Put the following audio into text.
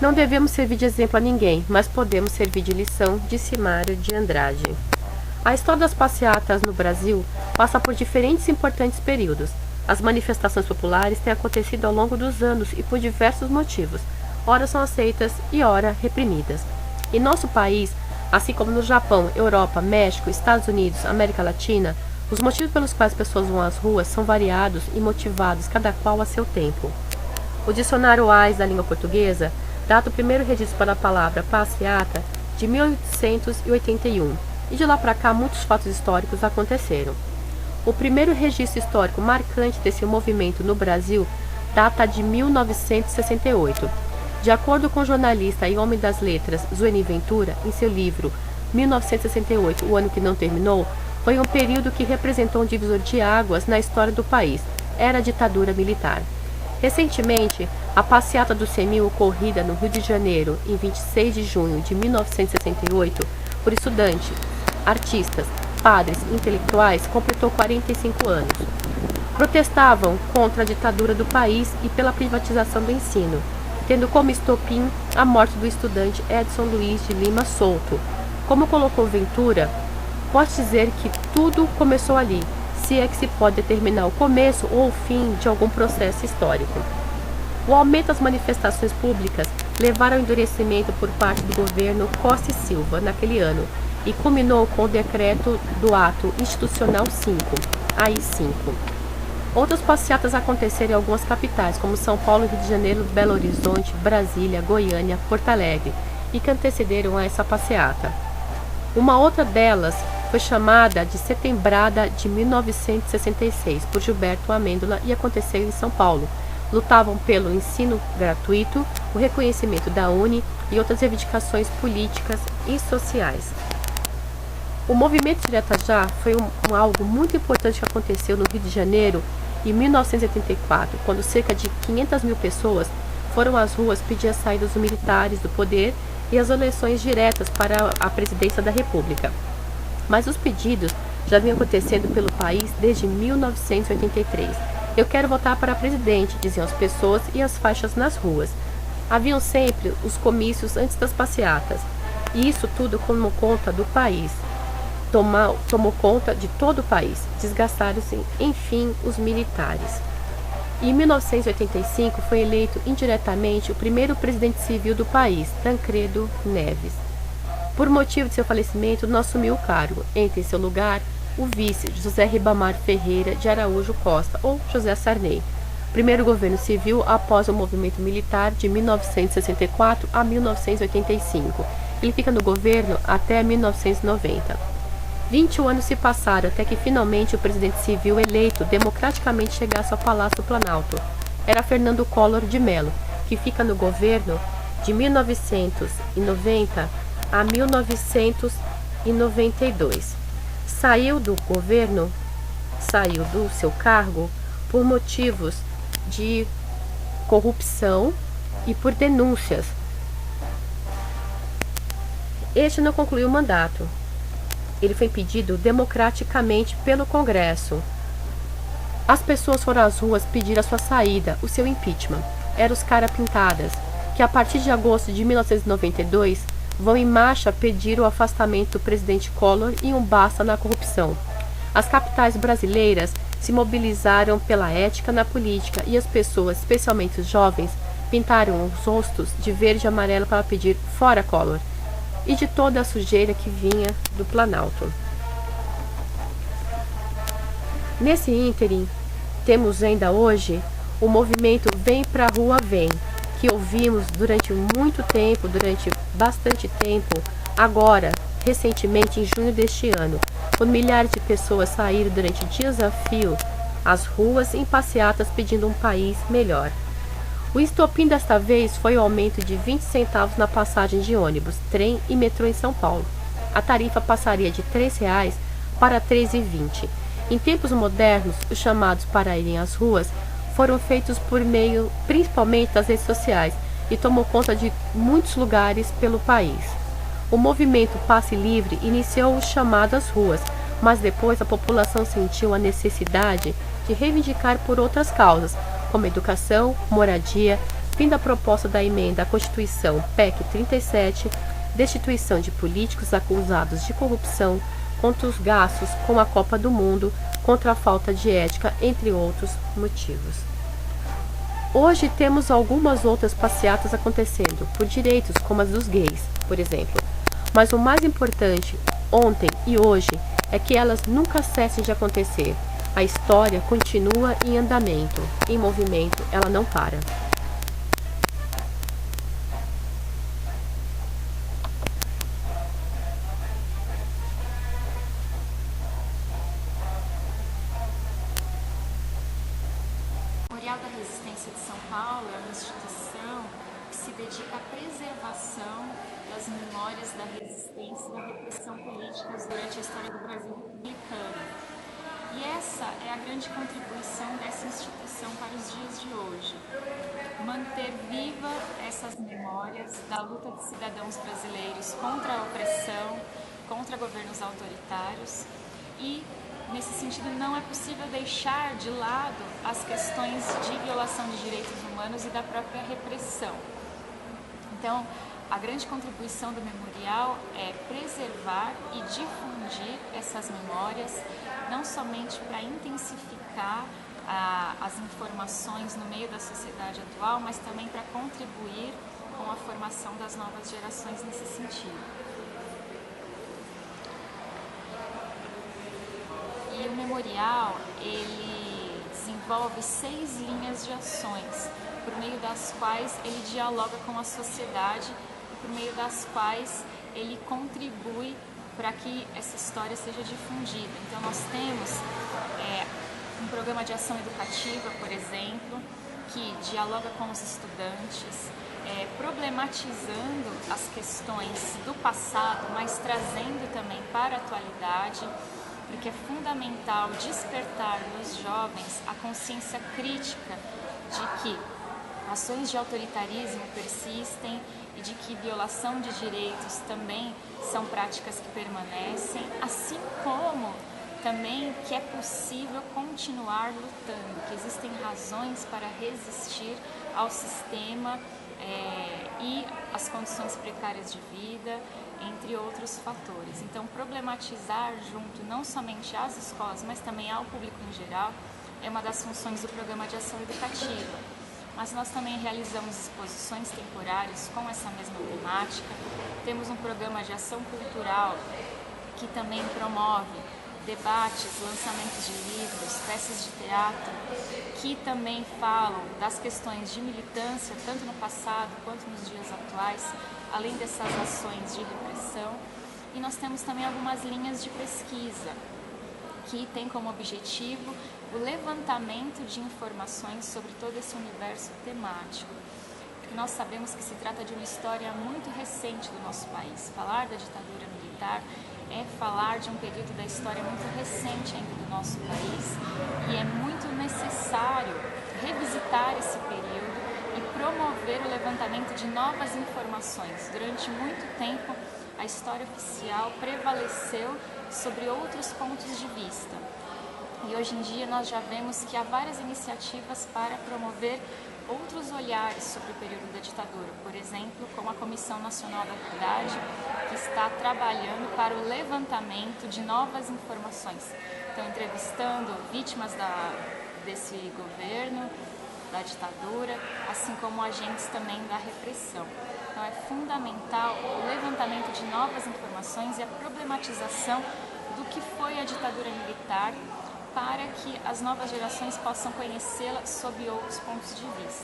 Não devemos servir de exemplo a ninguém, mas podemos servir de lição, disse Mário de Andrade. A história das passeatas no Brasil passa por diferentes e importantes períodos. As manifestações populares têm acontecido ao longo dos anos e por diversos motivos. Ora são aceitas e ora reprimidas. Em nosso país, assim como no Japão, Europa, México, Estados Unidos, América Latina, os motivos pelos quais as pessoas vão às ruas são variados e motivados, cada qual a seu tempo. O dicionário AIS da língua portuguesa data o primeiro registro para a palavra passeata de 1881, e de lá para cá muitos fatos históricos aconteceram. O primeiro registro histórico marcante desse movimento no Brasil data de 1968. De acordo com o jornalista e homem das letras Zueni Ventura, em seu livro 1968, O Ano que Não Terminou, foi um período que representou um divisor de águas na história do país. Era a ditadura militar. Recentemente, a passeata do 100.000 ocorrida no Rio de Janeiro, em 26 de junho de 1968, por estudantes, artistas, padres e intelectuais, completou 45 anos. Protestavam contra a ditadura do país e pela privatização do ensino, tendo como estopim a morte do estudante Edson Luiz de Lima Souto. Como colocou Ventura, pode dizer que tudo começou ali, se é que se pode determinar o começo ou o fim de algum processo histórico. O aumento das manifestações públicas levaram ao endurecimento por parte do governo Costa e Silva naquele ano e culminou com o decreto do Ato Institucional 5, AI-5. Outras passeatas aconteceram em algumas capitais, como São Paulo, Rio de Janeiro, Belo Horizonte, Brasília, Goiânia, Porto Alegre, e que antecederam a essa passeata. Uma outra delas foi chamada de Setembrada de 1966 por Gilberto Amêndola e aconteceu em São Paulo. Lutavam pelo ensino gratuito, o reconhecimento da UNE e outras reivindicações políticas e sociais. O movimento Direta Já foi algo muito importante que aconteceu no Rio de Janeiro em 1984, quando cerca de 500 mil pessoas foram às ruas pedir a saída dos militares do poder e as eleições diretas para a presidência da República. Mas os pedidos já vinham acontecendo pelo país desde 1983. Eu quero votar para presidente, diziam as pessoas e as faixas nas ruas. Haviam sempre os comícios antes das passeatas, e isso tudo tomou conta do país. Tomou conta de todo o país. Desgastaram-se, enfim, os militares. Em 1985 foi eleito indiretamente o primeiro presidente civil do país, Tancredo Neves. Por motivo de seu falecimento, não assumiu o cargo. Entra em seu lugar o vice, José Ribamar Ferreira de Araújo Costa, ou José Sarney. Primeiro governo civil após o movimento militar de 1964 a 1985. Ele fica no governo até 1990. 21 anos se passaram até que finalmente o presidente civil eleito democraticamente chegasse ao Palácio do Planalto. Era Fernando Collor de Mello, que fica no governo de 1990 a 1992. Saiu do seu cargo por motivos de corrupção e por denúncias. Este não concluiu o mandato. Ele foi impedido democraticamente pelo Congresso. As pessoas foram às ruas pedir a sua saída, o seu impeachment. Eram os cara pintadas, que a partir de agosto de 1992 vão em marcha pedir o afastamento do presidente Collor e um basta na corrupção. As capitais brasileiras se mobilizaram pela ética na política e as pessoas, especialmente os jovens, pintaram os rostos de verde e amarelo para pedir fora Collor e de toda a sujeira que vinha do Planalto. Nesse ínterim, temos ainda hoje o movimento Vem Pra Rua Vem, que ouvimos durante muito tempo, durante bastante tempo, agora, recentemente em junho deste ano, quando milhares de pessoas saíram durante dias a fio às ruas em passeatas pedindo um país melhor. O estopim desta vez foi o aumento de 20 centavos na passagem de ônibus, trem e metrô em São Paulo. A tarifa passaria de R$ 3,00 para R$ 3,20. Em tempos modernos, os chamados para irem às ruas foram feitos por meio principalmente das redes sociais e tomou conta de muitos lugares pelo país. O movimento Passe Livre iniciou o chamado às ruas, mas depois a população sentiu a necessidade de reivindicar por outras causas, como educação, moradia, fim da proposta da emenda à Constituição PEC 37, destituição de políticos acusados de corrupção, contra os gastos com a Copa do Mundo, contra a falta de ética, entre outros motivos. Hoje temos algumas outras passeatas acontecendo, por direitos como as dos gays, por exemplo. Mas o mais importante, ontem e hoje, é que elas nunca cessem de acontecer. A história continua em andamento, em movimento, ela não para. O Memorial da Resistência de São Paulo é uma instituição que se dedica à preservação das memórias da resistência e da repressão políticas durante a história do Brasil republicano. E essa é a grande contribuição dessa instituição para os dias de hoje. Manter viva essas memórias da luta de cidadãos brasileiros contra a opressão, contra governos autoritários e, nesse sentido, não é possível deixar de lado as questões de violação de direitos humanos e da própria repressão. Então, a grande contribuição do memorial é preservar e difundir essas memórias, não somente para intensificar as informações no meio da sociedade atual, mas também para contribuir com a formação das novas gerações nesse sentido. E o memorial, ele desenvolve 6 linhas de ações, por meio das quais ele dialoga com a sociedade e por meio das quais ele contribui para que essa história seja difundida. Então nós temos um programa de ação educativa, por exemplo, que dialoga com os estudantes, problematizando as questões do passado, mas trazendo também para a atualidade, porque é fundamental despertar nos jovens a consciência crítica de que ações de autoritarismo persistem e de que violação de direitos também são práticas que permanecem, assim como também que é possível continuar lutando, que existem razões para resistir ao sistema e às condições precárias de vida, entre outros fatores. Então, problematizar junto não somente às escolas, mas também ao público em geral, é uma das funções do programa de ação educativa. Mas nós também realizamos exposições temporárias com essa mesma temática. Temos um programa de ação cultural que também promove debates, lançamentos de livros, peças de teatro, que também falam das questões de militância, tanto no passado quanto nos dias atuais, além dessas ações de repressão. E nós temos também algumas linhas de pesquisa, que tem como objetivo o levantamento de informações sobre todo esse universo temático. Porque nós sabemos que se trata de uma história muito recente do nosso país. Falar da ditadura militar é falar de um período da história muito recente ainda do nosso país e é muito necessário revisitar esse período e promover o levantamento de novas informações. Durante muito tempo, a história oficial prevaleceu sobre outros pontos de vista. E hoje em dia nós já vemos que há várias iniciativas para promover outros olhares sobre o período da ditadura, por exemplo, como a Comissão Nacional da Verdade, que está trabalhando para o levantamento de novas informações. Então, entrevistando vítimas desse governo, da ditadura, assim como agentes também da repressão. Então, é fundamental o levantamento de novas informações e a problematização do que foi a ditadura militar, para que as novas gerações possam conhecê-la sob outros pontos de vista.